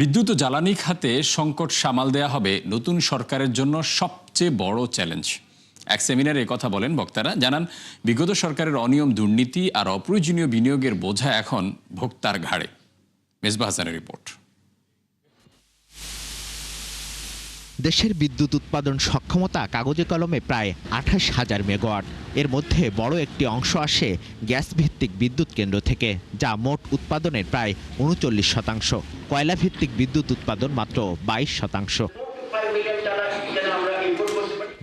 বিদ্যুৎ ও জ্বালানি খাতে সংকট সামাল দেয়া হবে নতুন সরকারের জন্য সবচেয়ে বড় চ্যালেঞ্জ। এক সেমিনারে কথা বলেন বক্তারা, জানান বিগত সরকারের অনিয়ম, দুর্নীতি আর অপ্রয়োজনীয় বিনিয়োগের বোঝা এখন ভোক্তার ঘাড়ে। মেজবাহ হাসানের রিপোর্ট। দেশের বিদ্যুৎ উৎপাদন সক্ষমতা কাগজে কলমে প্রায় ২৮,০০০ মেগাওয়াট। এর মধ্যে বড় একটি অংশ আসে গ্যাস ভিত্তিক বিদ্যুৎ কেন্দ্র থেকে, যা মোট উৎপাদনের প্রায় ৩৯%। কয়লা ভিত্তিক বিদ্যুৎ উৎপাদন মাত্র ২২%।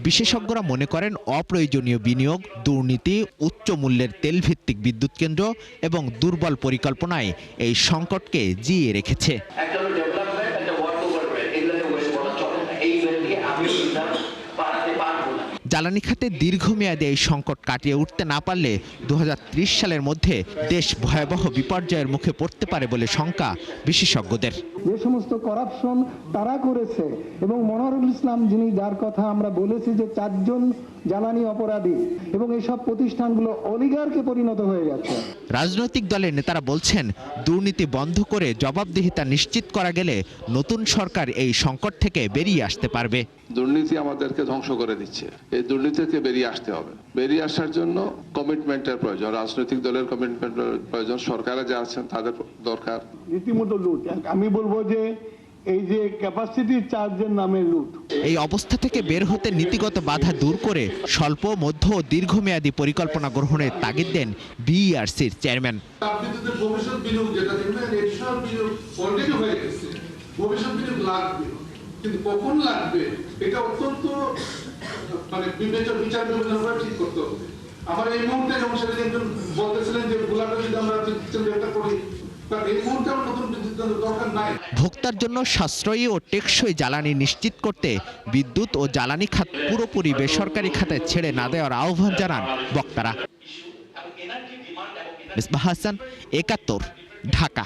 বিশেষজ্ঞরা মনে করেন অপ্রয়োজনীয় বিনিয়োগ, দুর্নীতি, উচ্চ মূল্যের তেল ভিত্তিক বিদ্যুৎ কেন্দ্র এবং দুর্বল পরিকল্পনায় এই সংকটকে জিইয়ে রেখেছে। জ্বালানি খাতে দীর্ঘমেয়াদী এই সংকট কাটিয়ে উঠতে না পারলে ২০৩০ সালের মধ্যে দেশ ভয়াবহ বিপর্যয়ের মুখে পড়তে পারে বলে শঙ্কা বিশেষজ্ঞদের। যে সমস্ত করাপশন তারা করেছে এবং মনোয়ারুল ইসলাম, যার কথা আমরা বলেছি যে ৪ জন জ্বালানি অপরাধী, এবং এইসব প্রতিষ্ঠানগুলো অলিগারকে পরিণত হয়ে গেছে। রাজনৈতিক দলের নেতারা বলছেন, দুর্নীতি বন্ধ করে জবাবদিহিতা নিশ্চিত করা গেলে নতুন সরকার এই সংকট থেকে বেরিয়ে আসতে পারবে। দুর্নীতি আমাদেরকে ধ্বংস করে দিচ্ছে, এই দুর্নীতি থেকে বেরিয়ে আসতে হবে। বেরিয়ে আসার জন্য কমিটমেন্টের প্রয়োজন, রাজনৈতিক দলের কমিটমেন্টের প্রয়োজন, সরকারে যা আছেন তাদের দরকার। রীতিমতো লুট, আমি বলবো যে এই যে ক্যাপাসিটি চার্জের নামে লুট। এই অবস্থা থেকে বের হতে নীতিগত বাধা দূর করে স্বল্প, মধ্য ও দীর্ঘমেয়াদী পরিকল্পনা গ্রহণের তাগিদ দেন বিইআরসির চেয়ারম্যান। ভবিষ্যৎ বিনিয়োগ যেটা দেখবেন, এডিশনাল বিনিয়োগ অলরেডি হয়ে গেছে, ভবিষ্যৎ বিনিয়োগ লাগবে, কিন্তু কখন লাগবে এটা অত্যন্ত বিচার বিবেচনা করে ঠিক করতে হবে। আমার এই মুহূর্তে যেমন সেটা একজন বলতেছিলেন যে গোলাপে যদি আমরা একটা করি, ভোক্তার জন্য সাশ্রয়ী ও টেকসই জ্বালানি নিশ্চিত করতে বিদ্যুৎ ও জ্বালানি খাত পুরোপুরি বেসরকারি খাতে ছেড়ে না দেওয়ার আহ্বান জানান বক্তারা। মেজবাহ হাসান, ৭১, ঢাকা।